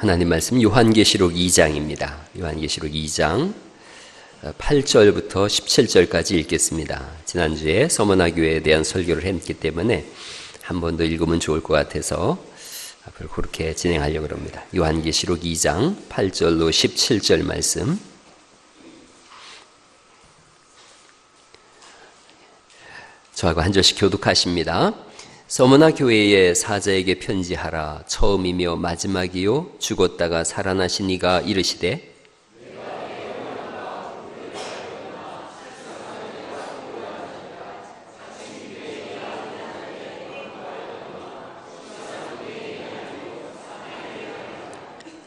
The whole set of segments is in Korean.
하나님 말씀 요한계시록 2장입니다. 요한계시록 2장 8절부터 17절까지 읽겠습니다. 지난주에 서머나 교회에 대한 설교를 했기 때문에 한 번 더 읽으면 좋을 것 같아서 앞으로 그렇게 진행하려고 합니다. 요한계시록 2장 8절로 17절 말씀. 저하고 한 절씩 교독하십니다. 서머나 교회의 사자에게 편지하라. 처음이며 마지막이요 죽었다가 살아나신 이가 이르시되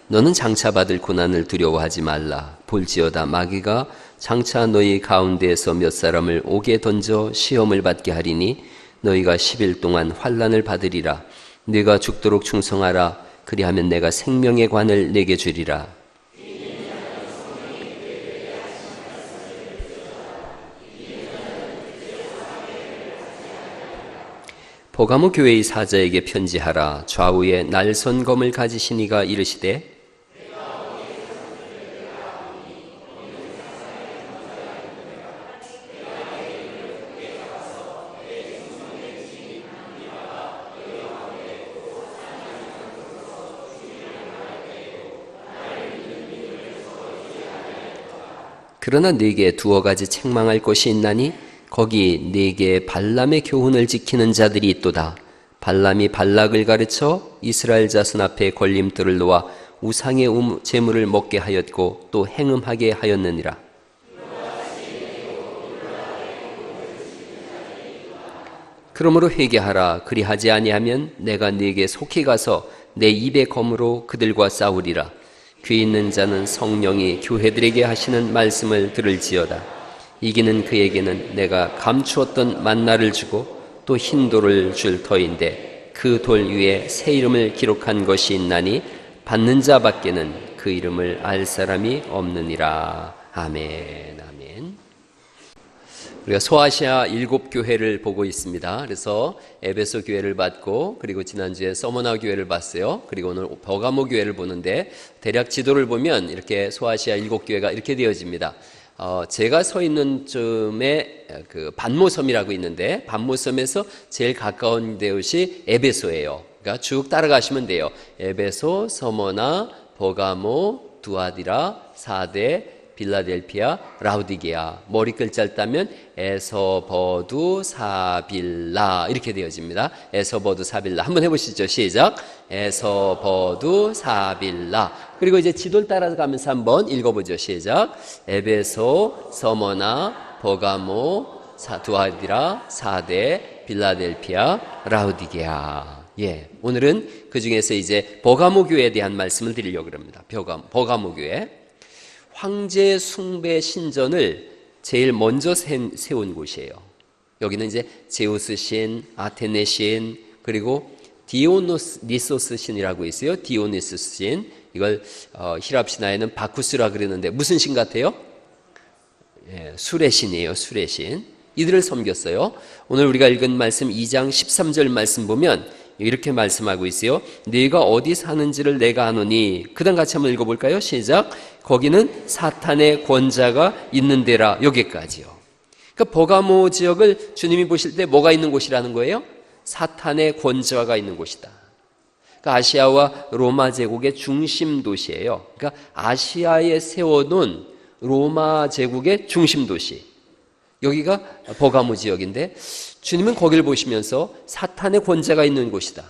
너는 장차 받을 고난을 두려워하지 말라. 볼지어다 마귀가 장차 너희 가운데에서 몇 사람을 옥에 던져 시험을 받게 하리니 너희가 10일 동안 환난을 받으리라. 네가 죽도록 충성하라. 그리하면 내가 생명의 관을 내게 주리라. 보가모 교회의 사자에게 편지하라. 좌우에 날선 검을 가지신 이가 이르시되 그러나 네게 두어 가지 책망할 것이 있나니 거기 네게 발람의 교훈을 지키는 자들이 있도다. 발람이 발락을 가르쳐 이스라엘 자손 앞에 걸림돌을 놓아 우상의 제물을 먹게 하였고 또 행음하게 하였느니라. 그러므로 회개하라. 그리하지 아니하면 내가 네게 속히 가서 내 입의 검으로 그들과 싸우리라. 귀 있는 자는 성령이 교회들에게 하시는 말씀을 들을지어다. 이기는 그에게는 내가 감추었던 만나를 주고 또 흰 돌을 줄 터인데 그 돌 위에 새 이름을 기록한 것이 있나니 받는 자 밖에는 그 이름을 알 사람이 없느니라. 아멘. 아멘. 우리가 소아시아 7교회를 보고 있습니다. 그래서 에베소 교회를 봤고 그리고 지난주에 서머나 교회를 봤어요. 그리고 오늘 버가모 교회를 보는데 대략 지도를 보면 이렇게 소아시아 7교회가 이렇게 되어집니다. 제가 서 있는 쯤에 그 반모섬이라고 있는데 반모섬에서 제일 가까운 데옷이 에베소예요. 그러니까 쭉 따라가시면 돼요. 에베소, 서머나, 버가모, 두아디라, 사데, 빌라델피아, 라우디게아. 머리 글자를 따면 에서버두 사빌라 이렇게 되어집니다. 에서버두 사빌라. 한번 해보시죠. 시작. 에서버두 사빌라. 그리고 이제 지도를 따라가면서 한번 읽어보죠. 시작. 에베소, 서머나, 버가모, 두아디라, 사데, 빌라델피아, 라우디게아. 예, 오늘은 그 중에서 이제 버가모 교회에 대한 말씀을 드리려고 합니다. 버가모 교회. 황제 숭배 신전을 제일 먼저 세운 곳이에요. 여기는 이제 제우스 신, 아테네 신, 그리고 디오니소스 신이라고 있어요. 디오니소스 신. 이걸 히랍 신화에는 바쿠스라 그러는데 무슨 신 같아요? 예, 술의 신이에요. 술의 신. 이들을 섬겼어요. 오늘 우리가 읽은 말씀 2장 13절 말씀 보면 이렇게 말씀하고 있어요. 네가 어디 사는지를 내가 아노니. 그 다음 같이 한번 읽어볼까요? 시작. 거기는 사탄의 권자가 있는 데라. 여기까지요. 그러니까 버가모 지역을 주님이 보실 때 뭐가 있는 곳이라는 거예요? 사탄의 권자가 있는 곳이다. 그러니까 아시아와 로마 제국의 중심 도시예요. 그러니까 아시아에 세워놓은 로마 제국의 중심 도시. 여기가 버가모 지역인데 주님은 거기를 보시면서 사탄의 권자가 있는 곳이다.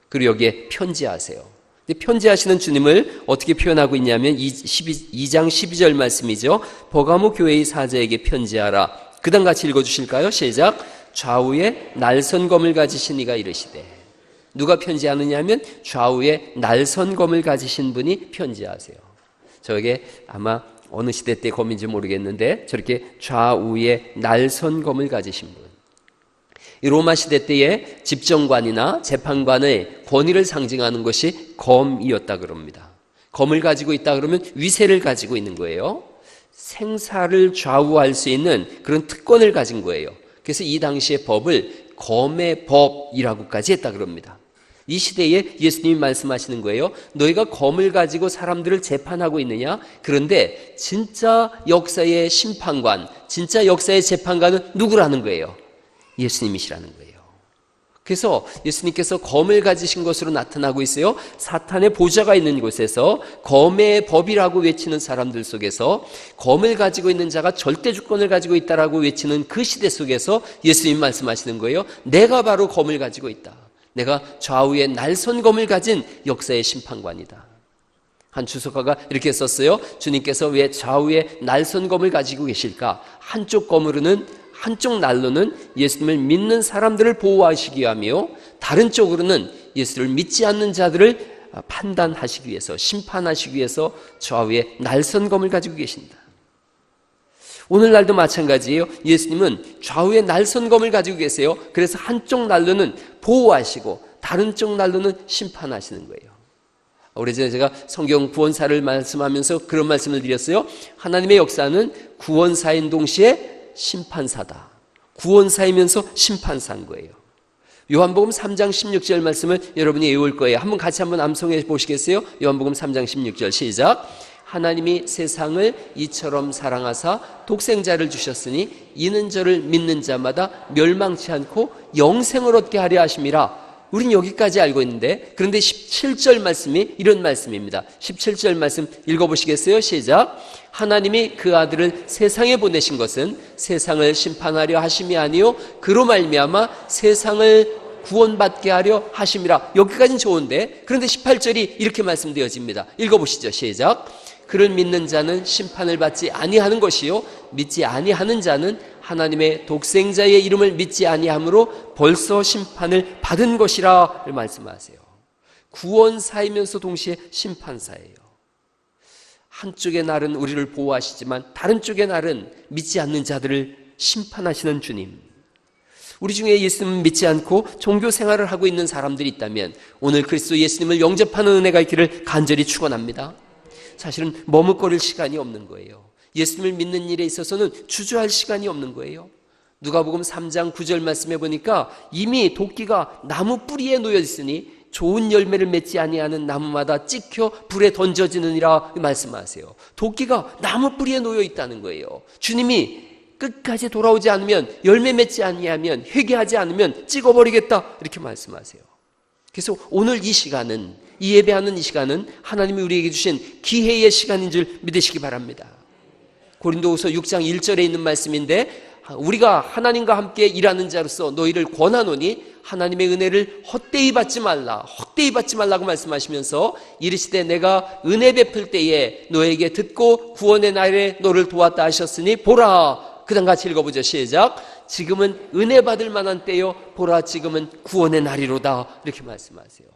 그리고 여기에 편지하세요. 근데 편지하시는 주님을 어떻게 표현하고 있냐면 2장 12절 말씀이죠. 버가모 교회의 사자에게 편지하라. 그 다음 같이 읽어주실까요? 시작. 좌우에 날선 검을 가지신 이가 이르시되. 누가 편지하느냐 하면 좌우에 날선 검을 가지신 분이 편지하세요. 저게 아마 어느 시대 때 검인지 모르겠는데 저렇게 좌우에 날선 검을 가지신 분. 이 로마 시대 때의 집정관이나 재판관의 권위를 상징하는 것이 검이었다 그럽니다. 검을 가지고 있다 그러면 위세를 가지고 있는 거예요. 생사를 좌우할 수 있는 그런 특권을 가진 거예요. 그래서 이 당시의 법을 검의 법이라고까지 했다 그럽니다. 이 시대에 예수님이 말씀하시는 거예요. 너희가 검을 가지고 사람들을 재판하고 있느냐? 그런데 진짜 역사의 심판관, 진짜 역사의 재판관은 누구라는 거예요? 예수님이시라는 거예요. 그래서 예수님께서 검을 가지신 것으로 나타나고 있어요. 사탄의 보좌가 있는 곳에서 검의 법이라고 외치는 사람들 속에서 검을 가지고 있는 자가 절대 주권을 가지고 있다라고 외치는 그 시대 속에서 예수님 말씀하시는 거예요. 내가 바로 검을 가지고 있다. 내가 좌우에 날선 검을 가진 역사의 심판관이다. 한 주석가가 이렇게 썼어요. 주님께서 왜 좌우에 날선 검을 가지고 계실까? 한쪽 날로는 예수님을 믿는 사람들을 보호하시기 위하며 다른 쪽으로는 예수를 믿지 않는 자들을 판단하시기 위해서, 심판하시기 위해서 좌우에 날선 검을 가지고 계신다. 오늘날도 마찬가지예요. 예수님은 좌우에 날선 검을 가지고 계세요. 그래서 한쪽 날로는 보호하시고 다른 쪽 날로는 심판하시는 거예요. 오래전에 제가 성경 구원사를 말씀하면서 그런 말씀을 드렸어요. 하나님의 역사는 구원사인 동시에 심판사다. 구원사이면서 심판사인 거예요. 요한복음 3장 16절 말씀을 여러분이 외울 거예요. 한번 암송해 보시겠어요? 요한복음 3장 16절 시작. 하나님이 세상을 이처럼 사랑하사 독생자를 주셨으니 이는 저를 믿는 자마다 멸망치 않고 영생을 얻게 하려 하심이라. 우린 여기까지 알고 있는데, 그런데 17절 말씀이 이런 말씀입니다. 17절 말씀 읽어보시겠어요? 시작. 하나님이 그 아들을 세상에 보내신 것은 세상을 심판하려 하심이 아니요 그로 말미암아 세상을 구원받게 하려 하심이라. 여기까지는 좋은데, 그런데 18절이 이렇게 말씀되어집니다. 읽어보시죠. 시작. 그를 믿는 자는 심판을 받지 아니하는 것이요 믿지 아니하는 자는 하나님의 독생자의 이름을 믿지 아니함으로 벌써 심판을 받은 것이라 말씀하세요. 구원사이면서 동시에 심판사예요. 한쪽의 날은 우리를 보호하시지만 다른 쪽의 날은 믿지 않는 자들을 심판하시는 주님. 우리 중에 예수님을 믿지 않고 종교 생활을 하고 있는 사람들이 있다면 오늘 그리스도 예수님을 영접하는 은혜가 있기를 간절히 축원합니다. 사실은 머뭇거릴 시간이 없는 거예요. 예수님을 믿는 일에 있어서는 주저할 시간이 없는 거예요. 누가복음 3장 9절 말씀해 보니까 이미 도끼가 나무 뿌리에 놓여 있으니 좋은 열매를 맺지 아니하는 나무마다 찍혀 불에 던져지느니라 말씀하세요. 도끼가 나무 뿌리에 놓여 있다는 거예요. 주님이 끝까지 돌아오지 않으면, 열매 맺지 아니하면, 회개하지 않으면 찍어버리겠다 이렇게 말씀하세요. 그래서 오늘 이 시간은, 이 예배하는 이 시간은 하나님이 우리에게 주신 기회의 시간인 줄 믿으시기 바랍니다. 고린도후서 6장 1절에 있는 말씀인데, 우리가 하나님과 함께 일하는 자로서 너희를 권하노니 하나님의 은혜를 헛되이 받지 말라고 말씀하시면서 이르시되 내가 은혜 베풀 때에 너에게 듣고 구원의 날에 너를 도왔다 하셨으니 보라. 그 다음 같이 읽어보죠. 시작. 지금은 은혜 받을 만한 때요 보라 지금은 구원의 날이로다 이렇게 말씀하세요.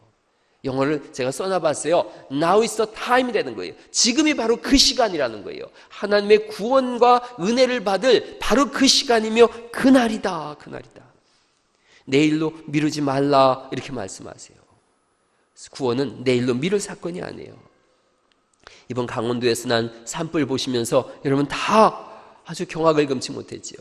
영어를 제가 써놔봤어요. Now is the time이라는 거예요. 지금이 바로 그 시간이라는 거예요. 하나님의 구원과 은혜를 받을 바로 그 시간이며 그날이다. 내일로 미루지 말라 이렇게 말씀하세요. 구원은 내일로 미룰 사건이 아니에요. 이번 강원도에서 난 산불 보시면서 여러분 다 아주 경악을 금치 못했지요.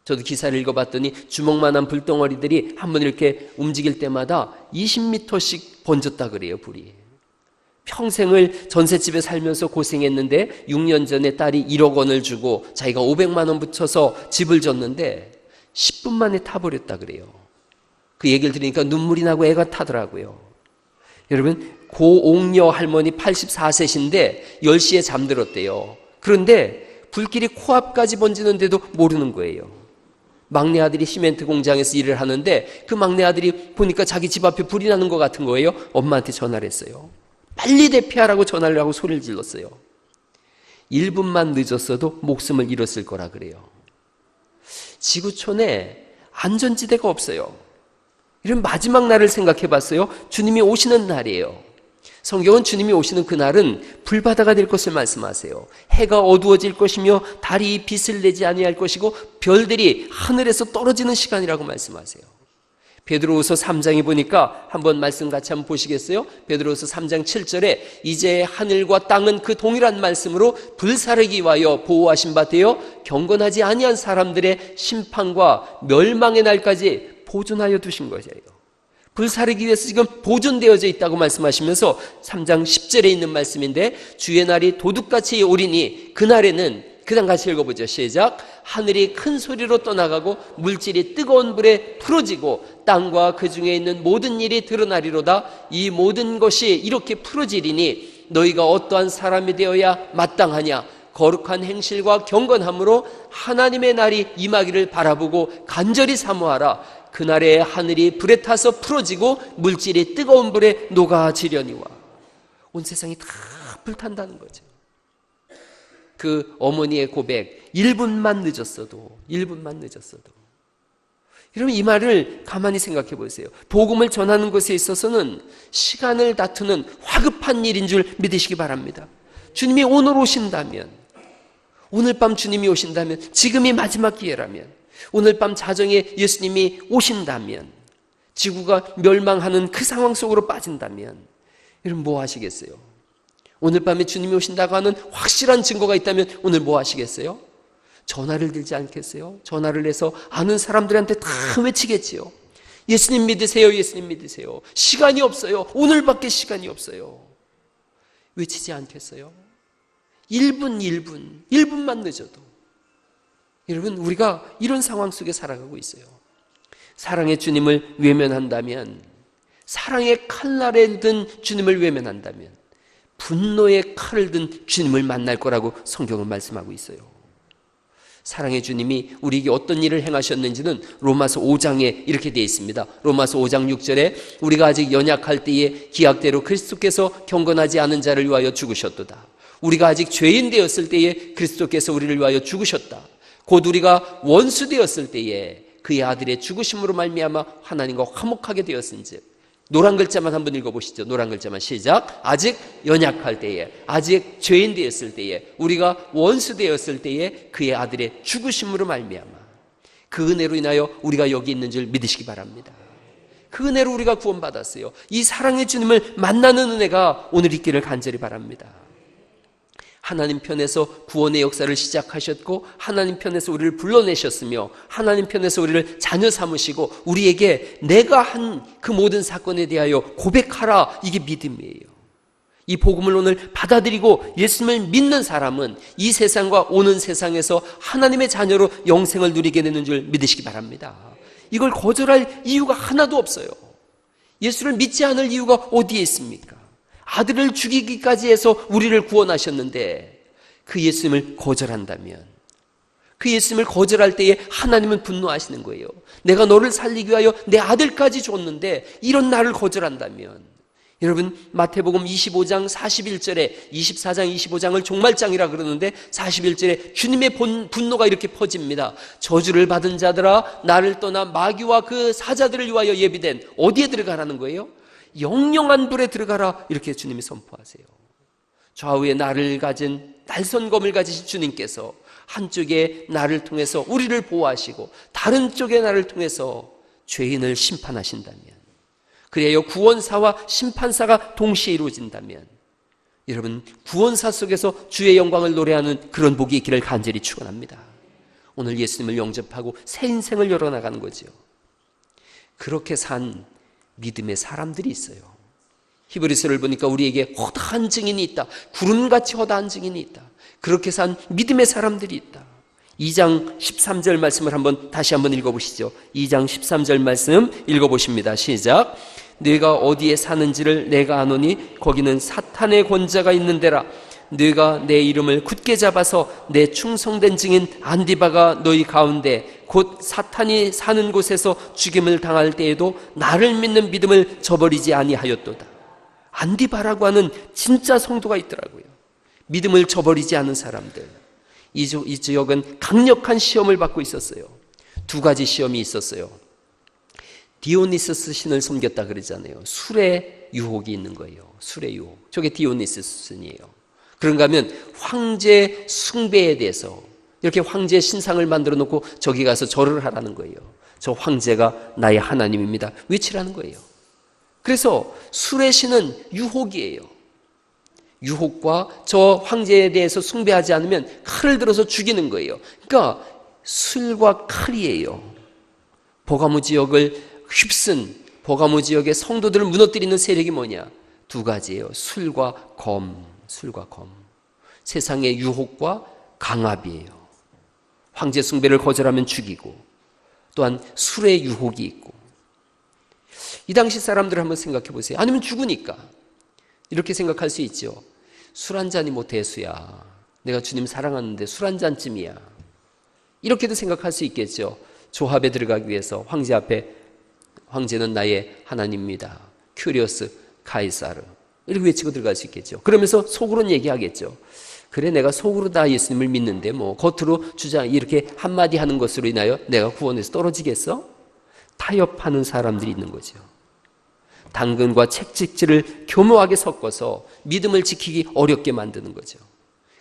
저도 기사를 읽어봤더니 주먹만한 불덩어리들이 한번 이렇게 움직일 때마다 20m씩 번졌다 그래요. 불이. 평생을 전셋집에 살면서 고생했는데 6년 전에 딸이 1억 원을 주고 자기가 500만 원 붙여서 집을 졌는데 10분 만에 타버렸다 그래요. 그 얘기를 들으니까 눈물이 나고 애가 타더라고요. 여러분, 고옥녀 할머니 84세신데 10시에 잠들었대요. 그런데 불길이 코앞까지 번지는데도 모르는 거예요. 막내 아들이 시멘트 공장에서 일을 하는데 그 막내 아들이 보니까 자기 집 앞에 불이 나는 것 같은 거예요. 엄마한테 전화를 했어요. 빨리 대피하라고 전화를 하고 소리를 질렀어요. 1분만 늦었어도 목숨을 잃었을 거라 그래요. 지구촌에 안전지대가 없어요. 이런 마지막 날을 생각해 봤어요. 주님이 오시는 날이에요. 성경은 주님이 오시는 그날은 불바다가 될 것을 말씀하세요. 해가 어두워질 것이며 달이 빛을 내지 아니할 것이고 별들이 하늘에서 떨어지는 시간이라고 말씀하세요. 베드로후서 3장에 보니까 한번 말씀 같이 한번 보시겠어요? 베드로후서 3장 7절에 이제 하늘과 땅은 그 동일한 말씀으로 불사르기 위하여 보호하신 바 되어 경건하지 아니한 사람들의 심판과 멸망의 날까지 보존하여 두신 것이에요. 불사르기 위해서 지금 보존되어져 있다고 말씀하시면서 3장 10절에 있는 말씀인데, 주의 날이 도둑같이 오리니 그날에는, 그 다음 같이 읽어보죠. 시작. 하늘이 큰 소리로 떠나가고 물질이 뜨거운 불에 풀어지고 땅과 그 중에 있는 모든 일이 드러나리로다. 이 모든 것이 이렇게 풀어지리니 너희가 어떠한 사람이 되어야 마땅하냐. 거룩한 행실과 경건함으로 하나님의 날이 임하기를 바라보고 간절히 사모하라. 그날에 하늘이 불에 타서 풀어지고 물질이 뜨거운 불에 녹아지려니와. 온 세상이 다 불탄다는 거죠. 그 어머니의 고백, 1분만 늦었어도 여러분, 이 말을 가만히 생각해 보세요. 복음을 전하는 것에 있어서는 시간을 다투는 화급한 일인 줄 믿으시기 바랍니다. 주님이 오늘 오신다면, 오늘 밤 주님이 오신다면, 지금이 마지막 기회라면, 오늘 밤 자정에 예수님이 오신다면, 지구가 멸망하는 그 상황 속으로 빠진다면, 여러분 뭐 하시겠어요? 오늘 밤에 주님이 오신다고 하는 확실한 증거가 있다면 오늘 뭐 하시겠어요? 전화를 들지 않겠어요? 전화를 해서 아는 사람들한테 다 외치겠지요. 예수님 믿으세요, 예수님 믿으세요. 시간이 없어요. 오늘밖에 시간이 없어요. 외치지 않겠어요? 1분만 늦어도. 여러분, 우리가 이런 상황 속에 살아가고 있어요. 사랑의 주님을 외면한다면, 사랑의 칼날에 든 주님을 외면한다면 분노의 칼을 든 주님을 만날 거라고 성경은 말씀하고 있어요. 사랑의 주님이 우리에게 어떤 일을 행하셨는지는 로마서 5장에 이렇게 되어 있습니다. 로마서 5장 6절에 우리가 아직 연약할 때에 기약대로 그리스도께서 경건하지 않은 자를 위하여 죽으셨도다. 우리가 아직 죄인 되었을 때에 그리스도께서 우리를 위하여 죽으셨다. 곧 우리가 원수 되었을 때에 그의 아들의 죽으심으로 말미암아 하나님과 화목하게 되었은즉. 노란 글자만 한번 읽어보시죠. 노란 글자만 시작. 아직 연약할 때에, 아직 죄인 되었을 때에, 우리가 원수 되었을 때에 그의 아들의 죽으심으로 말미암아. 그 은혜로 인하여 우리가 여기 있는 줄 믿으시기 바랍니다. 그 은혜로 우리가 구원받았어요. 이 사랑의 주님을 만나는 은혜가 오늘 있기를 간절히 바랍니다. 하나님 편에서 구원의 역사를 시작하셨고, 하나님 편에서 우리를 불러내셨으며, 하나님 편에서 우리를 자녀 삼으시고, 우리에게 내가 한 그 모든 사건에 대하여 고백하라. 이게 믿음이에요. 이 복음을 오늘 받아들이고 예수님을 믿는 사람은 이 세상과 오는 세상에서 하나님의 자녀로 영생을 누리게 되는 줄 믿으시기 바랍니다. 이걸 거절할 이유가 하나도 없어요. 예수를 믿지 않을 이유가 어디에 있습니까? 아들을 죽이기까지 해서 우리를 구원하셨는데 그 예수님을 거절한다면, 그 예수님을 거절할 때에 하나님은 분노하시는 거예요. 내가 너를 살리기 위하여 내 아들까지 줬는데 이런 나를 거절한다면. 여러분, 마태복음 25장 41절에 24장 25장을 종말장이라 그러는데 41절에 주님의 분노가 이렇게 퍼집니다. 저주를 받은 자들아, 나를 떠나 마귀와 그 사자들을 위하여 예비된, 어디에 들어가라는 거예요? 영영한 불에 들어가라. 이렇게 주님이 선포하세요. 좌우에 나를 가진, 날선검을 가지신 주님께서 한쪽에 나를 통해서 우리를 보호하시고 다른 쪽에 나를 통해서 죄인을 심판하신다면, 그래야 구원사와 심판사가 동시에 이루어진다면, 여러분, 구원사 속에서 주의 영광을 노래하는 그런 복이 있기를 간절히 축원합니다. 오늘 예수님을 영접하고 새 인생을 열어나가는 거죠. 그렇게 산 믿음의 사람들이 있어요. 히브리서를 보니까 우리에게 허다한 증인이 있다. 구름같이 허다한 증인이 있다. 그렇게 산 믿음의 사람들이 있다. 2장 13절 말씀을 다시 한번 읽어보시죠. 2장 13절 말씀 읽어보십니다. 시작. 네가 어디에 사는지를 내가 아노니 거기는 사탄의 권자가 있는 데라. 네가 내 이름을 굳게 잡아서 내 충성된 증인 안디바가 너희 가운데 곧 사탄이 사는 곳에서 죽임을 당할 때에도 나를 믿는 믿음을 저버리지 아니하였도다. 안디바라고 하는 진짜 성도가 있더라고요. 믿음을 저버리지 않은 사람들. 이 지역은 강력한 시험을 받고 있었어요. 두 가지 시험이 있었어요. 디오니소스 신을 섬겼다 그러잖아요. 술의 유혹이 있는 거예요. 술의 유혹. 저게 디오니소스 신이에요. 그런가 하면 황제 숭배에 대해서 이렇게 황제 신상을 만들어 놓고 저기 가서 절을 하라는 거예요. 저 황제가 나의 하나님입니다. 외치라는 거예요. 그래서 술의 신은 유혹이에요. 유혹과 저 황제에 대해서 숭배하지 않으면 칼을 들어서 죽이는 거예요. 그러니까 술과 칼이에요. 버가모 지역을 휩쓴 버가모 지역의 성도들을 무너뜨리는 세력이 뭐냐? 두 가지예요. 술과 검. 세상의 유혹과 강압이에요. 황제 숭배를 거절하면 죽이고, 또한 술의 유혹이 있고. 이 당시 사람들을 한번 생각해 보세요. 아니면 죽으니까 이렇게 생각할 수 있죠. 술 한 잔이 뭐 대수야. 내가 주님 사랑하는데 술 한 잔쯤이야. 이렇게도 생각할 수 있겠죠. 조합에 들어가기 위해서 황제 앞에, 황제는 나의 하나님입니다, 큐리오스 카이사르, 이렇게 외치고 들어갈 수 있겠죠. 그러면서 속으로는 얘기하겠죠. 그래, 내가 속으로 다 예수님을 믿는데 뭐 겉으로 주장 이렇게 한마디 하는 것으로 인하여 내가 구원에서 떨어지겠어? 타협하는 사람들이 있는 거죠. 당근과 채찍질을 교묘하게 섞어서 믿음을 지키기 어렵게 만드는 거죠.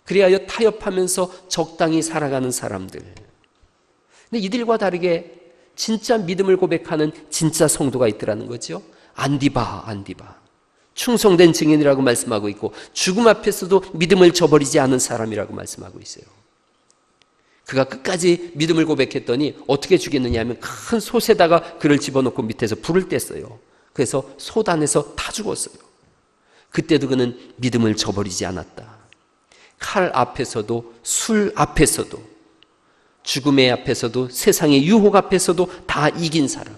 그리하여 타협하면서 적당히 살아가는 사람들. 근데 이들과 다르게 진짜 믿음을 고백하는 진짜 성도가 있더라는 거죠. 안디바. 충성된 증인이라고 말씀하고 있고, 죽음 앞에서도 믿음을 저버리지 않은 사람이라고 말씀하고 있어요. 그가 끝까지 믿음을 고백했더니 어떻게 죽였느냐 하면 큰 솥에다가 그를 집어넣고 밑에서 불을 뗐어요. 그래서 솥 안에서 다 죽었어요. 그때도 그는 믿음을 저버리지 않았다. 칼 앞에서도, 술 앞에서도, 죽음의 앞에서도, 세상의 유혹 앞에서도 다 이긴 사람.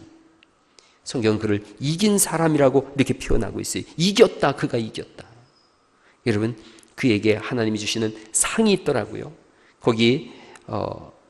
성경은 그를 이긴 사람이라고 이렇게 표현하고 있어요. 이겼다, 그가 이겼다. 여러분, 그에게 하나님이 주시는 상이 있더라고요. 거기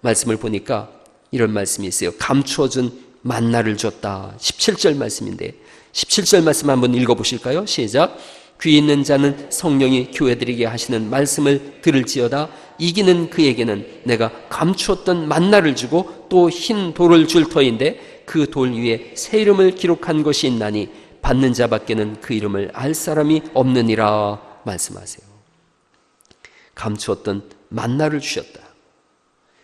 말씀을 보니까 이런 말씀이 있어요. 감추어준 만나를 줬다. 17절 말씀인데, 17절 말씀 한번 읽어보실까요? 시작. 귀 있는 자는 성령이 교회들에게 하시는 말씀을 들을지어다. 이기는 그에게는 내가 감추었던 만나를 주고 또 흰 돌을 줄 터인데 그 돌 위에 새 이름을 기록한 것이 있나니 받는 자밖에는 그 이름을 알 사람이 없느니라 말씀하세요. 감추었던 만나를 주셨다.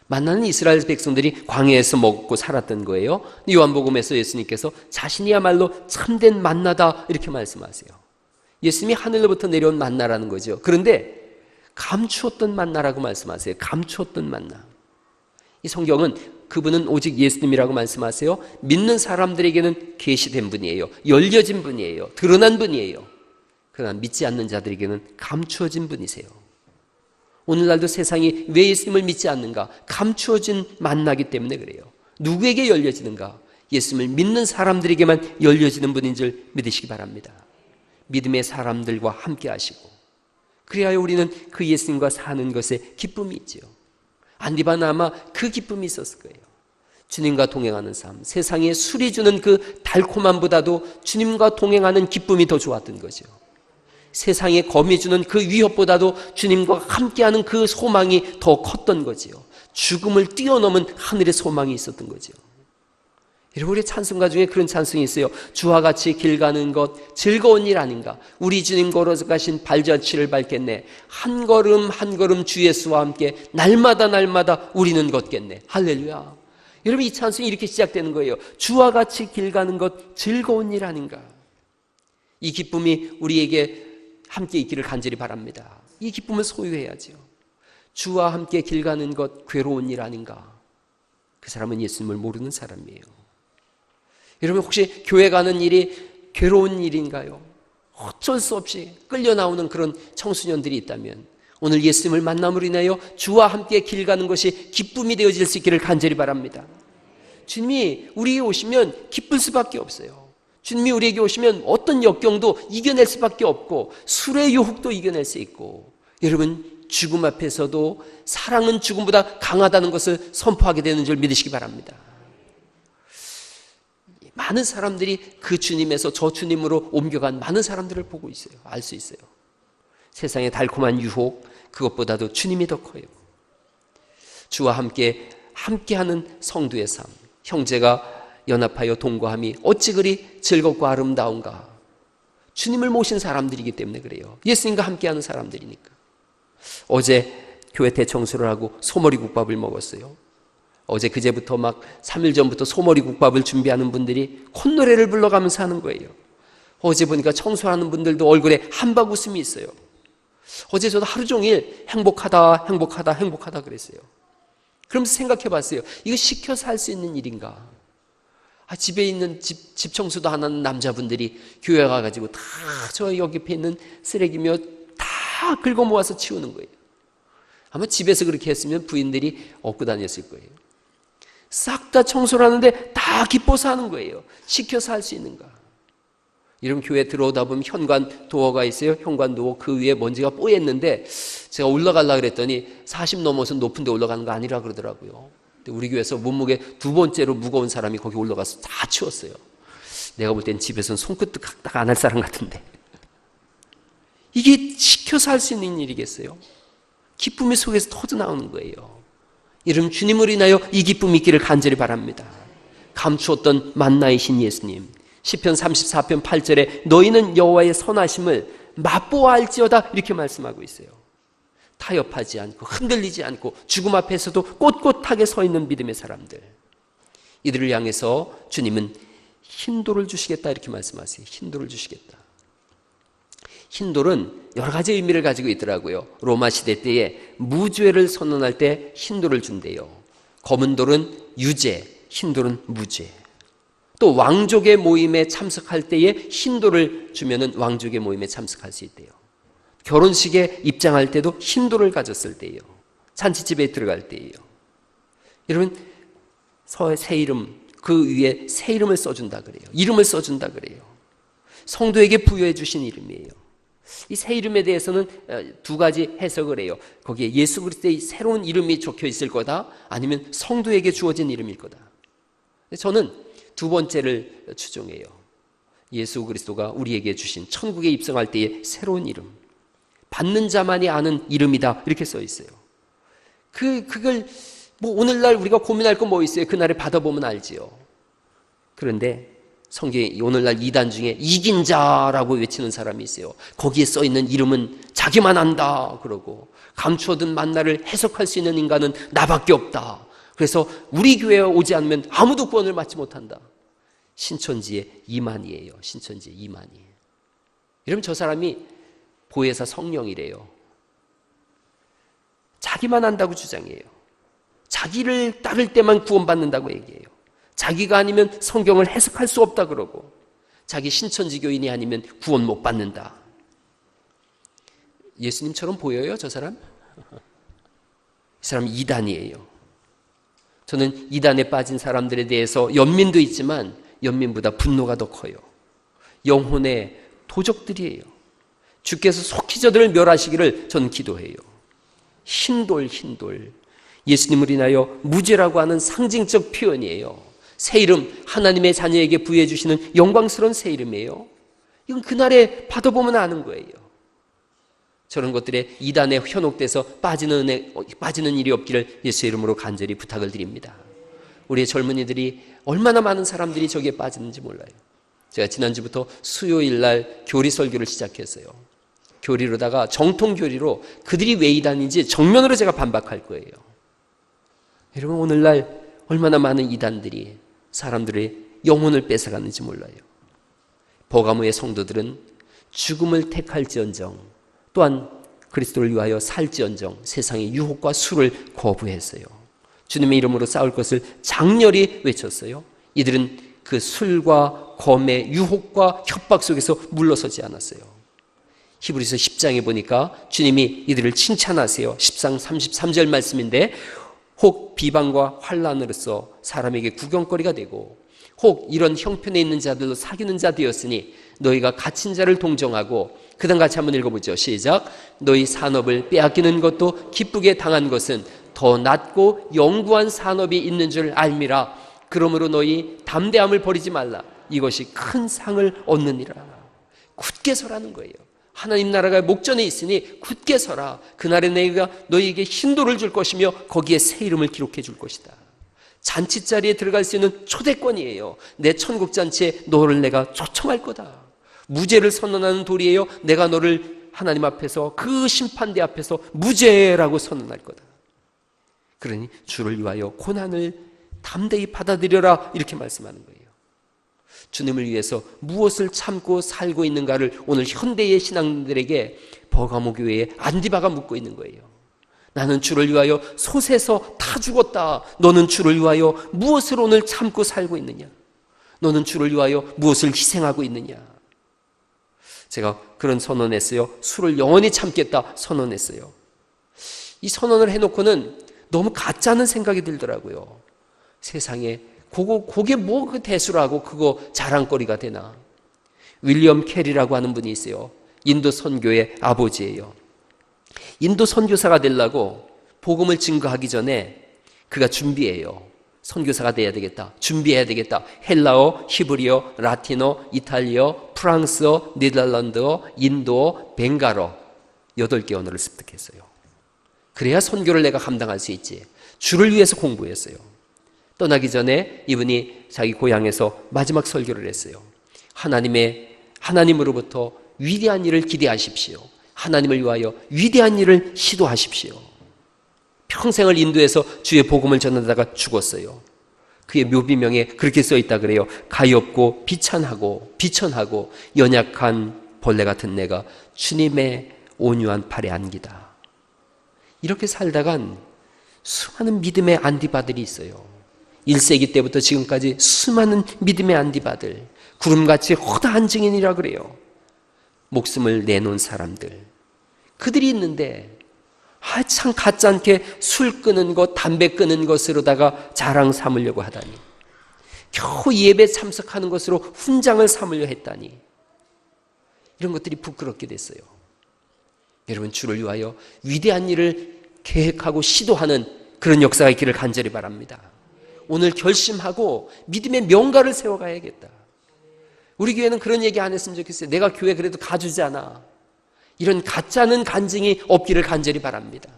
만나는 이스라엘 백성들이 광야에서 먹고 살았던 거예요. 요한복음에서 예수님께서 자신이야말로 참된 만나다 이렇게 말씀하세요. 예수님이 하늘로부터 내려온 만나라는 거죠. 그런데 감추었던 만나라고 말씀하세요. 감추었던 만나. 이 성경은 그분은 오직 예수님이라고 말씀하세요. 믿는 사람들에게는 계시된 분이에요. 열려진 분이에요. 드러난 분이에요. 그러나 믿지 않는 자들에게는 감추어진 분이세요. 오늘날도 세상이 왜 예수님을 믿지 않는가? 감추어진 만나기 때문에 그래요. 누구에게 열려지는가? 예수님을 믿는 사람들에게만 열려지는 분인 줄 믿으시기 바랍니다. 믿음의 사람들과 함께 하시고, 그리하여 우리는 그 예수님과 사는 것에 기쁨이 있죠. 안디바는 아마 그 기쁨이 있었을 거예요. 주님과 동행하는 삶, 세상에 술이 주는 그 달콤함보다도 주님과 동행하는 기쁨이 더 좋았던 거죠. 세상에 검이 주는 그 위협보다도 주님과 함께하는 그 소망이 더 컸던 거지요. 죽음을 뛰어넘은 하늘의 소망이 있었던 거죠. 여러분, 우리 찬송가 중에 그런 찬송이 있어요. 주와 같이 길 가는 것 즐거운 일 아닌가. 우리 주님 걸어서 가신 발자취를 밟겠네. 한 걸음 한 걸음 주 예수와 함께 날마다 우리는 걷겠네. 할렐루야. 여러분, 이 찬송이 이렇게 시작되는 거예요. 주와 같이 길 가는 것 즐거운 일 아닌가. 이 기쁨이 우리에게 함께 있기를 간절히 바랍니다. 이 기쁨을 소유해야죠. 주와 함께 길 가는 것 괴로운 일 아닌가. 그 사람은 예수님을 모르는 사람이에요. 여러분, 혹시 교회 가는 일이 괴로운 일인가요? 어쩔 수 없이 끌려 나오는 그런 청소년들이 있다면 오늘 예수님을 만남으로 인하여 주와 함께 길 가는 것이 기쁨이 되어질 수 있기를 간절히 바랍니다. 주님이 우리에게 오시면 기쁠 수밖에 없어요. 주님이 우리에게 오시면 어떤 역경도 이겨낼 수밖에 없고 술의 유혹도 이겨낼 수 있고, 여러분, 죽음 앞에서도 사랑은 죽음보다 강하다는 것을 선포하게 되는 줄 믿으시기 바랍니다. 많은 사람들이 그 주님에서 저 주님으로 옮겨간 많은 사람들을 보고 있어요. 알 수 있어요. 세상의 달콤한 유혹, 그것보다도 주님이 더 커요. 주와 함께하는 성도의 삶, 형제가 연합하여 동거함이 어찌 그리 즐겁고 아름다운가. 주님을 모신 사람들이기 때문에 그래요. 예수님과 함께하는 사람들이니까. 어제 교회 대청소를 하고 소머리 국밥을 먹었어요. 어제 그제부터 막 3일 전부터 소머리 국밥을 준비하는 분들이 콧노래를 불러가면서 하는 거예요. 어제 보니까 청소하는 분들도 얼굴에 한박 웃음이 있어요. 어제 저도 하루 종일 행복하다 그랬어요. 그러면서 생각해 봤어요. 이거 시켜서 할 수 있는 일인가? 집에 있는 집 청소도 안 하는 남자분들이 교회 가가지고 다 저 여기 옆에 있는 쓰레기며 다 긁어 모아서 치우는 거예요. 아마 집에서 그렇게 했으면 부인들이 업고 다녔을 거예요. 싹 다 청소를 하는데 다 기뻐서 하는 거예요. 시켜서 할 수 있는가. 이런 교회 들어오다 보면 현관 도어가 있어요. 현관 도어 그 위에 먼지가 뽀였는데 제가 올라가려고 그랬더니 40 넘어서 높은 데 올라가는 거 아니라 그러더라고요. 우리 교회에서 몸무게 2번째로 무거운 사람이 거기 올라가서 다 치웠어요. 내가 볼 땐 집에서는 손끝도 딱 안 할 사람 같은데. 이게 시켜서 할 수 있는 일이겠어요? 기쁨이 속에서 터져나오는 거예요. 이러면 주님을 인하여 이 기쁨이 있기를 간절히 바랍니다. 감추었던 만나이신 예수님. 시편 34편 8절에 너희는 여호와의 선하심을 맛보아할지어다 이렇게 말씀하고 있어요. 타협하지 않고 흔들리지 않고 죽음 앞에서도 꼿꼿하게 서 있는 믿음의 사람들. 이들을 향해서 주님은 흰돌을 주시겠다 이렇게 말씀하세요. 흰돌을 주시겠다. 흰돌은 여러 가지 의미를 가지고 있더라고요. 로마 시대 때에 무죄를 선언할 때 흰돌을 준대요. 검은 돌은 유죄, 흰돌은 무죄. 또 왕족의 모임에 참석할 때에 흰돌을 주면은 왕족의 모임에 참석할 수 있대요. 결혼식에 입장할 때도 흰돌을 가졌을 때예요. 잔치집에 들어갈 때예요. 여러분 새 이름 그 위에 새 이름을 써준다 그래요. 이름을 써준다 그래요. 성도에게 부여해 주신 이름이에요. 이 새 이름에 대해서는 두 가지 해석을 해요. 거기에 예수 그리스도의 새로운 이름이 적혀 있을 거다, 아니면 성도에게 주어진 이름일 거다. 저는 두 번째를 추종해요. 예수 그리스도가 우리에게 주신 천국에 입성할 때의 새로운 이름, 받는 자만이 아는 이름이다 이렇게 써 있어요. 그걸 오늘날 우리가 고민할 건 뭐 있어요? 그날에 받아보면 알지요. 그런데 성경에 오늘날 이단 중에 이긴 자라고 외치는 사람이 있어요. 거기에 써 있는 이름은 자기만 안다 그러고, 감추어둔 만나를 해석할 수 있는 인간은 나밖에 없다. 그래서 우리 교회에 오지 않으면 아무도 구원을 받지 못한다. 신천지의 이만희예요. 신천지의 이만희. 이러면 저 사람이 보혜사 성령이래요. 자기만 안다고 주장해요. 자기를 따를 때만 구원받는다고 얘기해요. 자기가 아니면 성경을 해석할 수 없다 그러고, 자기 신천지 교인이 아니면 구원 못 받는다. 예수님처럼 보여요 저 사람? 이 사람 이단이에요. 저는 이단에 빠진 사람들에 대해서 연민도 있지만 연민보다 분노가 더 커요. 영혼의 도적들이에요. 주께서 속히 저들을 멸하시기를 저는 기도해요. 흰돌. 예수님을 인하여 무죄라고 하는 상징적 표현이에요. 새 이름, 하나님의 자녀에게 부여해 주시는 영광스러운 새 이름이에요. 이건 그날에 받아보면 아는 거예요. 저런 것들에 이단에 현혹돼서 빠지는 일이 없기를 예수의 이름으로 간절히 부탁을 드립니다. 우리의 젊은이들이 얼마나 많은 사람들이 저기에 빠지는지 몰라요. 제가 지난주부터 수요일 날 교리 설교를 시작했어요. 교리로다가 정통 교리로 그들이 왜 이단인지 정면으로 제가 반박할 거예요. 여러분 오늘날 얼마나 많은 이단들이 사람들의 영혼을 뺏어가는지 몰라요. 버가모의 성도들은 죽음을 택할지언정, 또한 그리스도를 위하여 살지언정 세상의 유혹과 술을 거부했어요. 주님의 이름으로 싸울 것을 장렬히 외쳤어요. 이들은 그 술과 검의 유혹과 협박 속에서 물러서지 않았어요. 히브리서 10장에 보니까 주님이 이들을 칭찬하세요. 10장 33절 말씀인데, 혹 비방과 환난으로서 사람에게 구경거리가 되고 혹 이런 형편에 있는 자들로 사귀는 자 되었으니 너희가 갇힌 자를 동정하고, 그 다음 같이 한번 읽어보죠. 시작. 너희 산업을 빼앗기는 것도 기쁘게 당한 것은 더 낫고 영구한 산업이 있는 줄 알미라. 그러므로 너희 담대함을 버리지 말라. 이것이 큰 상을 얻느니라. 굳게 서라는 거예요. 하나님 나라가 목전에 있으니 굳게 서라. 그날에 내가 너희에게 흰돌을 줄 것이며 거기에 새 이름을 기록해 줄 것이다. 잔치자리에 들어갈 수 있는 초대권이에요. 내 천국잔치에 너를 내가 초청할 거다. 무죄를 선언하는 돌이에요. 내가 너를 하나님 앞에서, 그 심판대 앞에서 무죄라고 선언할 거다. 그러니 주를 위하여 고난을 담대히 받아들여라 이렇게 말씀하는 거예요. 주님을 위해서 무엇을 참고 살고 있는가를 오늘 현대의 신앙들에게 버가모 교회의 안디바가 묻고 있는 거예요. 나는 주를 위하여 솥에서 타 죽었다. 너는 주를 위하여 무엇을 오늘 참고 살고 있느냐? 너는 주를 위하여 무엇을 희생하고 있느냐? 제가 그런 선언했어요. 술을 영원히 참겠다 선언했어요. 이 선언을 해놓고는 너무 가짜는 생각이 들더라고요. 세상에 그게 뭐 그 대수라고 그거 자랑거리가 되나. 윌리엄 캐리라고 하는 분이 있어요. 인도 선교의 아버지예요. 인도 선교사가 되려고 복음을 증거하기 전에 그가 준비해요. 선교사가 돼야 되겠다. 준비해야 되겠다. 헬라어, 히브리어, 라틴어, 이탈리어, 프랑스어, 네덜란드어, 인도어, 벵갈어 8개 언어를 습득했어요. 그래야 선교를 내가 감당할 수 있지. 주를 위해서 공부했어요. 떠나기 전에 이분이 자기 고향에서 마지막 설교를 했어요. 하나님으로부터 위대한 일을 기대하십시오. 하나님을 위하여 위대한 일을 시도하십시오. 평생을 인도에서 주의 복음을 전하다가 죽었어요. 그의 묘비명에 그렇게 써있다 그래요. 가엾고 비천하고 연약한 벌레 같은 내가 주님의 온유한 팔에 안기다. 이렇게 살다간 수많은 믿음의 안디바들이 있어요. 1세기 때부터 지금까지 수많은 믿음의 안디바들, 구름같이 허다한 증인이라 그래요. 목숨을 내놓은 사람들, 그들이 있는데 참 가짜않게 술 끊은 것, 담배 끊은 것으로다가 자랑 삼으려고 하다니, 겨우 예배 참석하는 것으로 훈장을 삼으려 했다니, 이런 것들이 부끄럽게 됐어요. 여러분, 주를 위하여 위대한 일을 계획하고 시도하는 그런 역사가 있기를 간절히 바랍니다. 오늘 결심하고 믿음의 명가를 세워가야겠다. 우리 교회는 그런 얘기 안 했으면 좋겠어요. 내가 교회 그래도 가주잖아. 이런 가짜는 간증이 없기를 간절히 바랍니다.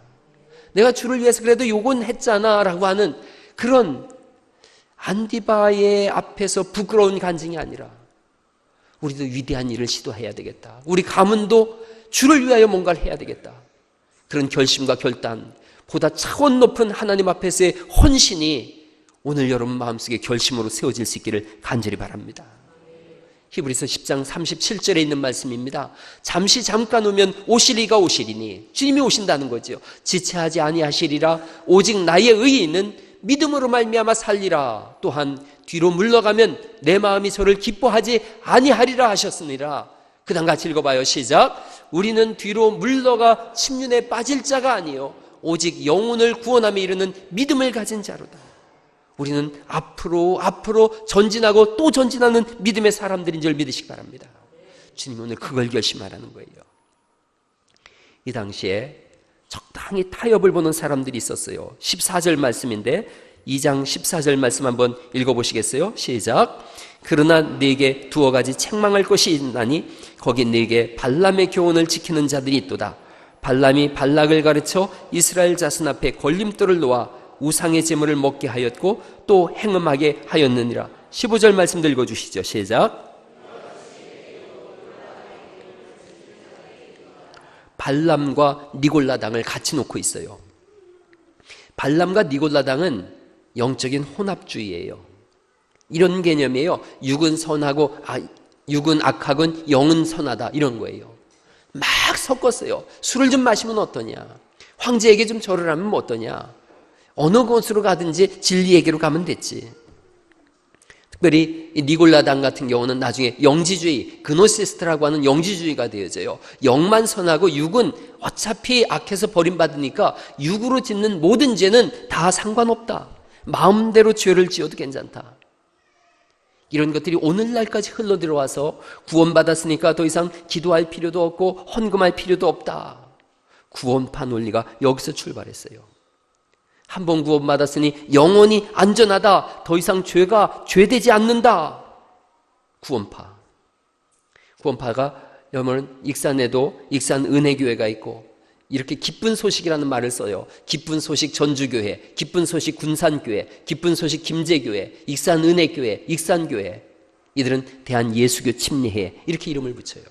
내가 주를 위해서 그래도 요건 했잖아 라고 하는 그런 안디바의 앞에서 부끄러운 간증이 아니라, 우리도 위대한 일을 시도해야 되겠다. 우리 가문도 주를 위하여 뭔가를 해야 되겠다. 그런 결심과 결단, 보다 차원 높은 하나님 앞에서의 헌신이 오늘 여러분 마음속에 결심으로 세워질 수 있기를 간절히 바랍니다. 히브리서 10장 37절에 있는 말씀입니다. 잠깐 오면 오시리니, 주님이 오신다는 거죠. 지체하지 아니하시리라. 오직 나의 의인은 믿음으로 말미암아 살리라. 또한 뒤로 물러가면 내 마음이 저를 기뻐하지 아니하리라 하셨으니라. 그 다음 같이 읽어봐요. 시작. 우리는 뒤로 물러가 침륜에 빠질 자가 아니요 오직 영혼을 구원함에 이르는 믿음을 가진 자로다. 우리는 앞으로 전진하고 또 전진하는 믿음의 사람들인 줄 믿으시기 바랍니다. 주님 오늘 그걸 결심하라는 거예요. 이 당시에 적당히 타협을 보는 사람들이 있었어요. 14절 말씀인데 2장 14절 말씀 한번 읽어보시겠어요? 시작. 그러나 네게 두어 가지 책망할 것이 있나니 거기 네게 발람의 교훈을 지키는 자들이 있도다. 발람이 발락을 가르쳐 이스라엘 자손 앞에 걸림돌을 놓아 우상의 제물을 먹게 하였고 또 행음하게 하였느니라. 15절 말씀도 읽어주시죠. 시작. 발람과 니골라당을 같이 놓고 있어요. 발람과 니골라당은 영적인 혼합주의예요. 이런 개념이에요. 육은 선하고 육은 악하건 영은 선하다, 이런 거예요. 막 섞었어요. 술을 좀 마시면 어떠냐, 황제에게 좀 절을 하면 뭐 어떠냐, 어느 곳으로 가든지 진리에게로 가면 됐지. 특별히 니골라당 같은 경우는 나중에 영지주의, 그노시스트라고 하는 영지주의가 되어져요. 영만 선하고 육은 어차피 악해서 버림받으니까 육으로 짓는 모든 죄는 다 상관없다. 마음대로 죄를 지어도 괜찮다. 이런 것들이 오늘날까지 흘러들어와서 구원받았으니까 더 이상 기도할 필요도 없고 헌금할 필요도 없다. 구원파 논리가 여기서 출발했어요. 한 번 구원받았으니 영원히 안전하다. 더 이상 죄가 죄되지 않는다. 구원파가 여러분 익산에도 익산 은혜교회가 있고 이렇게 기쁜 소식이라는 말을 써요. 기쁜 소식 전주교회, 기쁜 소식 군산교회, 기쁜 소식 김제교회, 익산 은혜교회, 익산교회. 이들은 대한예수교 침례회 이렇게 이름을 붙여요.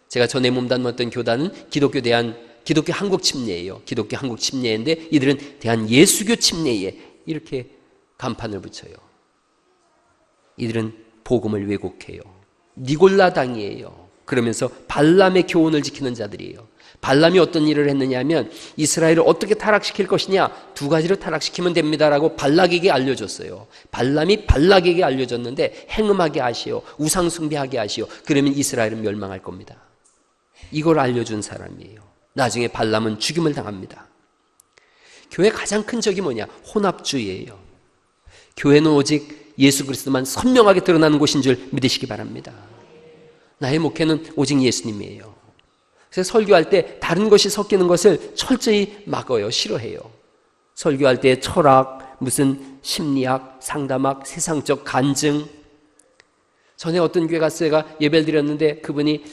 제가 전에 몸담았던 교단은 기독교 한국 침례예요. 기독교 한국 침례인데 이들은 대한예수교 침례회 이렇게 간판을 붙여요. 이들은 복음을 왜곡해요. 니골라당이에요. 그러면서 발람의 교훈을 지키는 자들이에요. 발람이 어떤 일을 했느냐 하면 이스라엘을 어떻게 타락시킬 것이냐, 두 가지로 타락시키면 됩니다라고 발락에게 알려줬어요. 발람이 발락에게 알려줬는데 행음하게 하시오, 우상숭배하게 하시오. 그러면 이스라엘은 멸망할 겁니다. 이걸 알려준 사람이에요. 나중에 발람은 죽임을 당합니다. 교회의 가장 큰 적이 뭐냐? 혼합주의예요. 교회는 오직 예수 그리스도만 선명하게 드러나는 곳인 줄 믿으시기 바랍니다. 나의 목회는 오직 예수님이에요. 그래서 설교할 때 다른 것이 섞이는 것을 철저히 막어요. 싫어해요. 설교할 때 철학, 무슨 심리학, 상담학, 세상적 간증. 전에 어떤 교회 가서 제가 예배를 드렸는데 그분이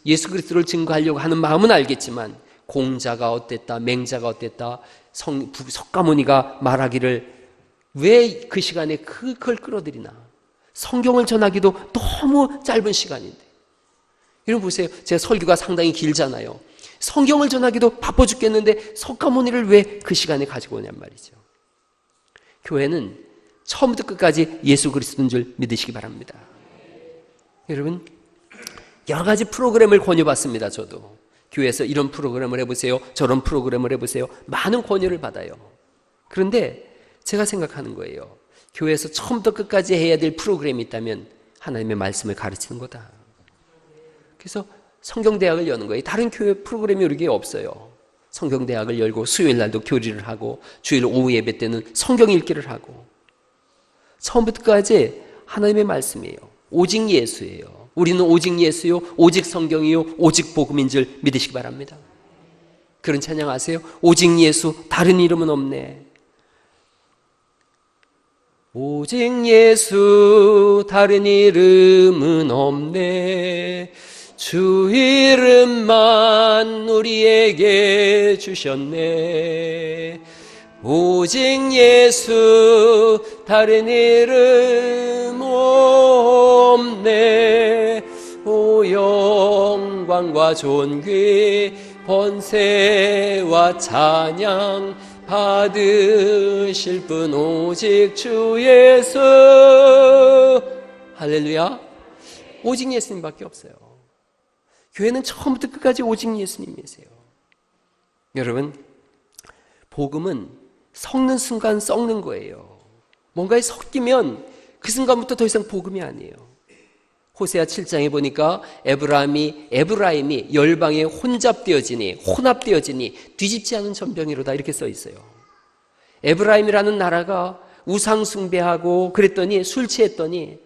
예수 그리스도를 증거하려고 하는 마음은 알겠지만 공자가 어땠다, 맹자가 어땠다, 석가모니가 말하기를 왜 그 시간에 그걸 끌어들이나. 성경을 전하기도 너무 짧은 시간인데. 여러분 보세요. 제 설교가 상당히 길잖아요. 성경을 전하기도 바빠 죽겠는데 석가모니를 왜 그 시간에 가지고 오냔 말이죠. 교회는 처음부터 끝까지 예수 그리스도인 줄 믿으시기 바랍니다. 여러분 여러 가지 프로그램을 권유받습니다. 저도 교회에서 이런 프로그램을 해보세요, 저런 프로그램을 해보세요. 많은 권유를 받아요. 그런데 제가 생각하는 거예요. 교회에서 처음부터 끝까지 해야 될 프로그램이 있다면 하나님의 말씀을 가르치는 거다. 그래서 성경대학을 여는 거예요. 다른 교회 프로그램이 여기에 없어요. 성경대학을 열고 수요일 날도 교리를 하고 주일 오후 예배 때는 성경 읽기를 하고 처음부터 끝까지 하나님의 말씀이에요. 오직 예수예요. 우리는 오직 예수요, 오직 성경이요, 오직 복음인 줄 믿으시기 바랍니다. 그런 찬양 아세요? 오직 예수, 다른 이름은 없네. 오직 예수, 다른 이름은 없네. 주 이름만 우리에게 주셨네. 오직 예수, 다른 이름 없네. 오 영광과 존귀, 번세와 찬양 받으실 분 오직 주 예수. 할렐루야. 오직 예수님밖에 없어요. 교회는 처음부터 끝까지 오직 예수님이세요. 여러분 복음은 섞는 순간 썩는 거예요. 뭔가에 섞이면 그 순간부터 더 이상 복음이 아니에요. 호세아 7장에 보니까 에브라임이 열방에 혼합되어지니 뒤집지 않은 전병이로다 이렇게 써 있어요. 에브라임이라는 나라가 우상 숭배하고 그랬더니 술 취했더니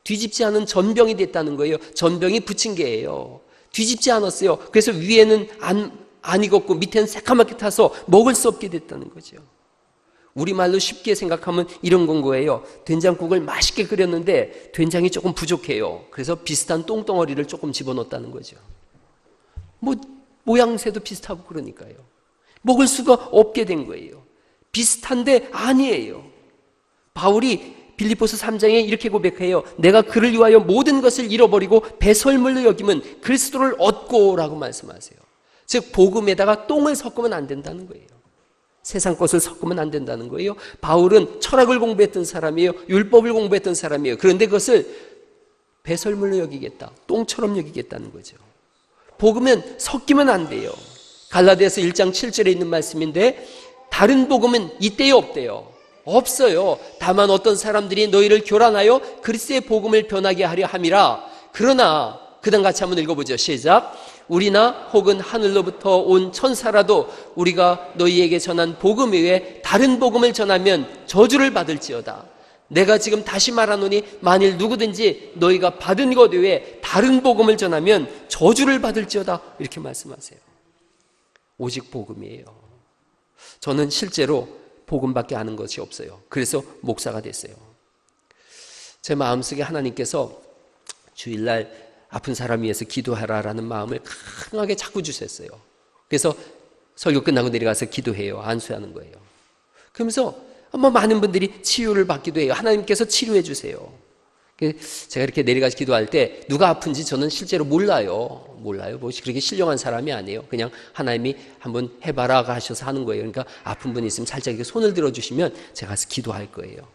뒤집지 않은 전병이 됐다는 거예요. 전병이 붙인 게예요. 뒤집지 않았어요. 그래서 위에는 안 익었고 밑에는 새까맣게 타서 먹을 수 없게 됐다는 거죠. 우리말로 쉽게 생각하면 이런 건 거예요. 된장국을 맛있게 끓였는데 된장이 조금 부족해요. 그래서 비슷한 똥덩어리를 조금 집어넣었다는 거죠. 모양새도 비슷하고 그러니까요. 먹을 수가 없게 된 거예요. 비슷한데 아니에요. 바울이 빌립보서 3장에 이렇게 고백해요. 내가 그를 위하여 모든 것을 잃어버리고 배설물로 여기면 그리스도를 얻고라고 말씀하세요. 즉 복음에다가 똥을 섞으면 안 된다는 거예요. 세상 것을 섞으면 안 된다는 거예요. 바울은 철학을 공부했던 사람이에요. 율법을 공부했던 사람이에요. 그런데 그것을 배설물로 여기겠다, 똥처럼 여기겠다는 거죠. 복음은 섞이면 안 돼요. 갈라디아서 1장 7절에 있는 말씀인데 다른 복음은 이때에 없대요. 없어요. 다만 어떤 사람들이 너희를 교란하여 그리스도의 복음을 변하게 하려 함이라. 그러나 그 다음 같이 한번 읽어보죠. 시작. 우리나 혹은 하늘로부터 온 천사라도 우리가 너희에게 전한 복음 외에 다른 복음을 전하면 저주를 받을지어다. 내가 지금 다시 말하노니 만일 누구든지 너희가 받은 것 외에 다른 복음을 전하면 저주를 받을지어다. 이렇게 말씀하세요. 오직 복음이에요. 저는 실제로 복음밖에 아는 것이 없어요. 그래서 목사가 됐어요. 제 마음속에 하나님께서 주일날 아픈 사람 위해서 기도하라라는 마음을 강하게 자꾸 주셨어요. 그래서 설교 끝나고 내려가서 기도해요. 안수하는 거예요. 그러면서 많은 분들이 치유를 받기도 해요. 하나님께서 치료해 주세요. 제가 이렇게 내려가서 기도할 때 누가 아픈지 저는 실제로 몰라요. 그렇게 신령한 사람이 아니에요. 그냥 하나님이 한번 해봐라 하셔서 하는 거예요. 그러니까 아픈 분이 있으면 살짝 이렇게 손을 들어주시면 제가 가서 기도할 거예요.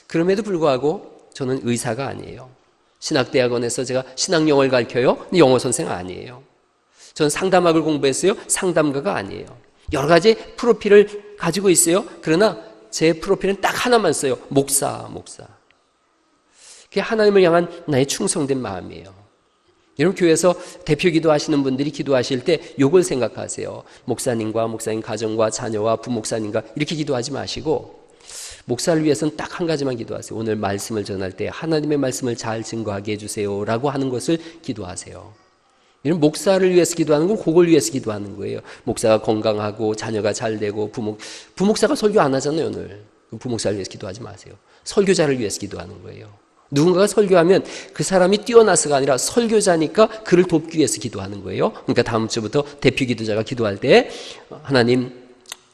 그럼에도 불구하고 저는 의사가 아니에요. 신학대학원에서 제가 신학영어를 가르쳐요. 근데 영어 선생 아니에요. 저는 상담학을 공부했어요. 상담가가 아니에요. 여러 가지 프로필을 가지고 있어요. 그러나 제 프로필은 딱 하나만 써요. 목사. 그게 하나님을 향한 나의 충성된 마음이에요. 여러분, 교회에서 대표 기도하시는 분들이 기도하실 때 요걸 생각하세요. 목사님과 목사님 가정과 자녀와 부목사님과 이렇게 기도하지 마시고 목사를 위해서는 딱 한 가지만 기도하세요. 오늘 말씀을 전할 때 하나님의 말씀을 잘 증거하게 해주세요 라고 하는 것을 기도하세요. 이런 목사를 위해서 기도하는 건 그걸 위해서 기도하는 거예요. 목사가 건강하고 자녀가 잘 되고 부목사가 설교 안 하잖아요. 오늘 부목사를 위해서 기도하지 마세요. 설교자를 위해서 기도하는 거예요. 누군가가 설교하면 그 사람이 뛰어나서가 아니라 설교자니까 그를 돕기 위해서 기도하는 거예요. 그러니까 다음 주부터 대표 기도자가 기도할 때 하나님,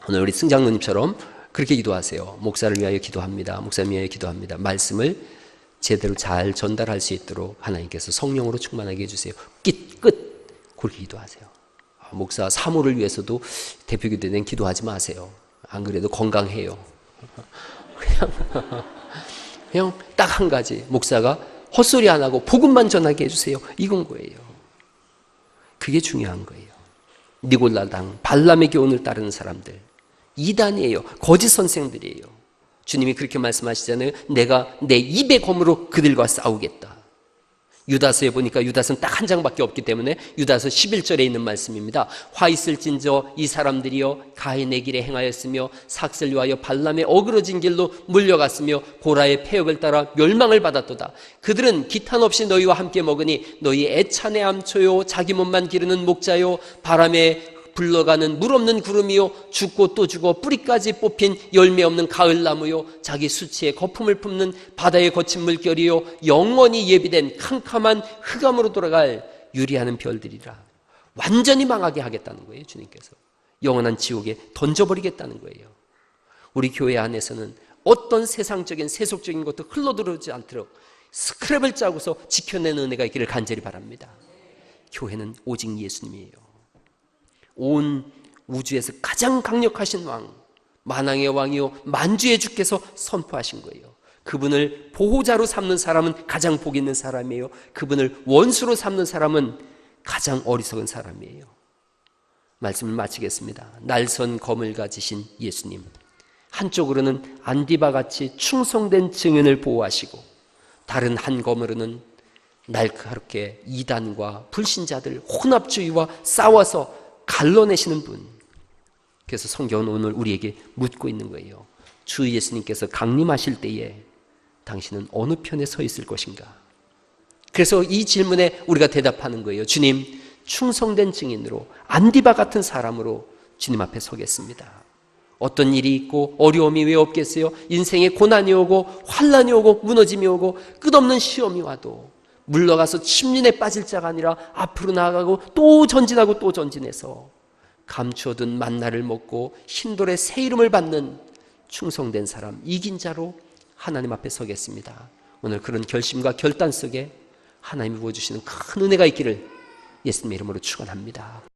오늘 우리 승장로님처럼 그렇게 기도하세요. 목사를 위하여 기도합니다. 목사님 위하여 기도합니다. 말씀을 제대로 잘 전달할 수 있도록 하나님께서 성령으로 충만하게 해주세요. 끝 그렇게 기도하세요. 목사 사모를 위해서도 대표 기도는 기도하지 마세요. 안 그래도 건강해요. 그냥 딱 한 가지, 목사가 헛소리 안 하고 복음만 전하게 해주세요. 이건 거예요. 그게 중요한 거예요. 니골라당, 발람의 교훈을 따르는 사람들, 이단이에요. 거짓 선생들이에요. 주님이 그렇게 말씀하시잖아요. 내가 내 입의 검으로 그들과 싸우겠다. 유다서에 보니까 유다서는 딱 한 장밖에 없기 때문에 유다서 11절에 있는 말씀입니다. 화 있을진저 이 사람들이여 가인의 길에 행하였으며 삭슬 위하여 발람의 어그러진 길로 물려갔으며 고라의 패역을 따라 멸망을 받았도다. 그들은 기탄 없이 너희와 함께 먹으니 너희 애찬의 암초요 자기 몸만 기르는 목자요 바람에 불러가는 물 없는 구름이요 죽고 또 죽어 뿌리까지 뽑힌 열매 없는 가을나무요 자기 수치에 거품을 품는 바다의 거친 물결이요 영원히 예비된 캄캄한 흑암으로 돌아갈 유리하는 별들이라. 완전히 망하게 하겠다는 거예요. 주님께서 영원한 지옥에 던져버리겠다는 거예요. 우리 교회 안에서는 어떤 세상적인 세속적인 것도 흘러들어오지 않도록 스크랩을 짜고서 지켜내는 은혜가 있기를 간절히 바랍니다. 교회는 오직 예수님이에요. 온 우주에서 가장 강력하신 왕, 만왕의 왕이요 만주의 주께서 선포하신 거예요. 그분을 보호자로 삼는 사람은 가장 복 있는 사람이에요. 그분을 원수로 삼는 사람은 가장 어리석은 사람이에요. 말씀을 마치겠습니다. 날선 검을 가지신 예수님, 한쪽으로는 안디바 같이 충성된 증인을 보호하시고 다른 한 검으로는 날카롭게 이단과 불신자들 혼합주의와 싸워서 갈라내시는 분. 그래서 성경은 오늘 우리에게 묻고 있는 거예요. 주 예수님께서 강림하실 때에 당신은 어느 편에 서 있을 것인가? 그래서 이 질문에 우리가 대답하는 거예요. 주님, 충성된 증인으로 안디바 같은 사람으로 주님 앞에 서겠습니다. 어떤 일이 있고 어려움이 왜 없겠어요? 인생에 고난이 오고 환난이 오고 무너짐이 오고 끝없는 시험이 와도 물러가서 침륜에 빠질 자가 아니라 앞으로 나아가고 또 전진하고 또 전진해서 감추어둔 만나를 먹고 흰돌의 새 이름을 받는 충성된 사람, 이긴 자로 하나님 앞에 서겠습니다. 오늘 그런 결심과 결단 속에 하나님이 부어주시는 큰 은혜가 있기를 예수님의 이름으로 축원합니다.